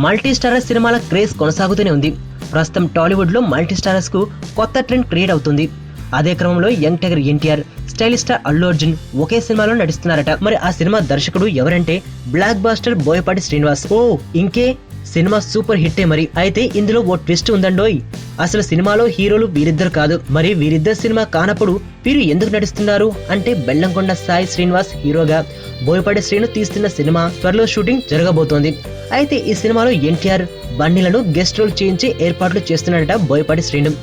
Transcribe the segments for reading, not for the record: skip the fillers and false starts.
Multi starrer సినిమాల craze కొనసాగుతూనే ఉంది. ప్రస్తుతం టాలీవుడ్ లో మల్టీ స్టారర్స్ కు కొత్త ట్రెండ్ క్రియేట్ అవుతుంది. అదే క్రమంలో young tiger NTR, stylish star Allu Arjun ఒకే సినిమాలో నటిస్తున్నారట. మరి ఆ సినిమా దర్శకుడు ఎవరంటే బ్లాక్ బాస్టర్ బోయపాటి శ్రీనివాస్. ఓ ఇంకే సినిమా సూపర్ హిట్టే. మరి అయితే ఇందులో ఓ ట్విస్ట్ ఉందండోయ్. అసలు సినిమాలో హీరోలు వీరిద్దరు కాదు. మరి వీరిద్దరు సినిమా కానప్పుడు వీరు ఎందుకు నటిస్తున్నారు అంటే బెల్లంకొండ సాయి శ్రీనివాస్ హీరోగా, బోయపాటి శ్రీను తీస్తున్న సినిమా త్వరలో షూటింగ్ జరగబోతోంది. అయితే ఈ సినిమాలో ఎన్టీఆర్, బన్నీలను గెస్ట్ రోల్ చేయించి ఏర్పాట్లు చేస్తున్నాడట బోయపాటి శ్రీను.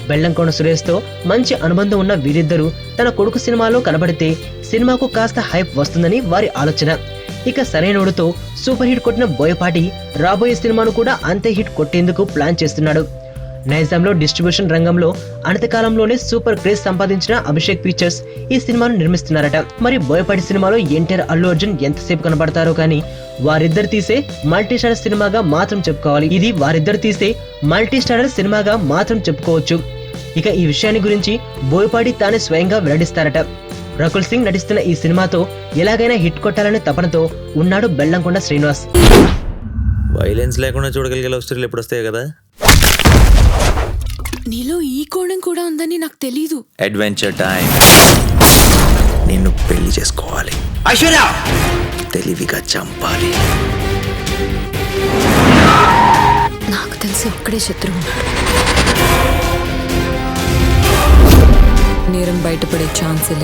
బెల్లంకొండ సురేష్ తో మంచి అనుబంధం ఉన్న వీరిద్దరూ తన కొడుకు సినిమాలో కనబడితే సినిమాకు కాస్త హైప్ వస్తుందని వారి ఆలోచన. ఇక సరైనోడుతో సూపర్ హిట్ కొట్టిన బోయపాటి రాబోయే సినిమాను కూడా అంతే హిట్ కొట్టేందుకు ప్లాన్ చేస్తున్నాడు. నైజాంలో డిస్ట్రిబ్యూషన్ రంగంలో అనతి కాలంలోనే సూపర్ క్రేజ్ సంపాదించిన అభిషేక్ పిక్చర్స్ ఈ సినిమాను నిర్మిస్తున్నారట. మరి బోయపాటి సినిమాలో ఎన్టీఆర్, అల్లు అర్జున్ ఎంతసేపు కనబడతారో కానీ వారిద్దరు తీసే మల్టీ స్టారర్ సినిమాగా మాత్రం చెప్పుకోవాలి. ఇది వారిద్దరు తీసే మల్టీ స్టారర్ సినిమాగా మాత్రం చెప్పుకోవచ్చు. ఇక ఈ విషయాన్ని గురించి బోయపాటి తానే స్వయంగా వెల్లడిస్తారట. రకుల్ సింగ్ నటిస్తున్న ఈ సినిమాతో ఎలాగైనా హిట్ కొట్టాలనే తపనతో ఉన్నాడు బెల్లంకొండ శ్రీనివాస్. వైలెన్స్ లేకుండా చూడగలిగే లవ్ స్టోరీలు ఎప్పుడు వస్తాయి కదా. నీలో ఈ కోణం కూడా ఉందని నాకు తెలీదు. Adventure time. నిన్ను పెళ్లి చేసుకోవాలి, ఐశ్వర్య తెలివిగా చంపాలి. నాకు తెలిసి ఒక్కడే శత్రువు ఉన్నాడు. నేరం బయటపడే ఛాన్సే లేదు.